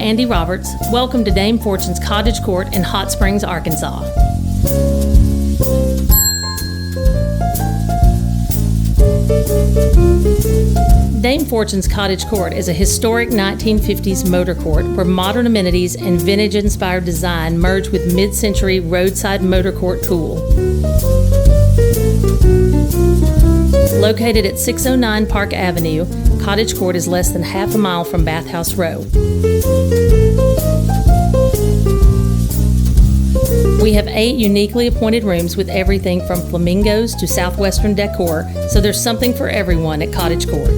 Andy Roberts. Welcome to Dame Fortune's Cottage Court in Hot Springs, Arkansas. Dame Fortune's Cottage Court is a historic 1950s motor court where modern amenities and vintage-inspired design merge with mid-century roadside motor court cool. Located at 609 Park Avenue, Cottage Court is less than half a mile from Bathhouse Row. We have 8 uniquely appointed rooms with everything from flamingos to Southwestern decor, so there's something for everyone at Cottage Court.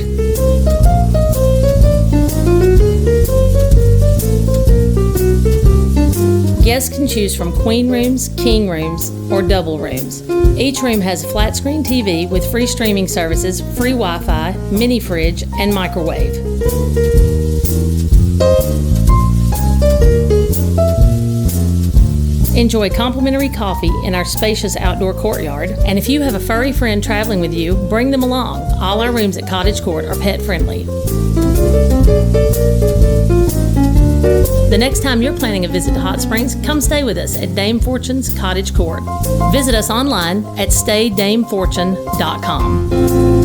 Guests can choose from queen rooms, king rooms, or double rooms. Each room has a flat screen TV with free streaming services, free Wi-Fi, mini fridge, and microwave. Enjoy complimentary coffee in our spacious outdoor courtyard, and if you have a furry friend traveling with you, bring them along. All our rooms at Cottage Court are pet friendly. The next time you're planning a visit to Hot Springs, come stay with us at Dame Fortune's Cottage Court. Visit us online at staydamefortune.com.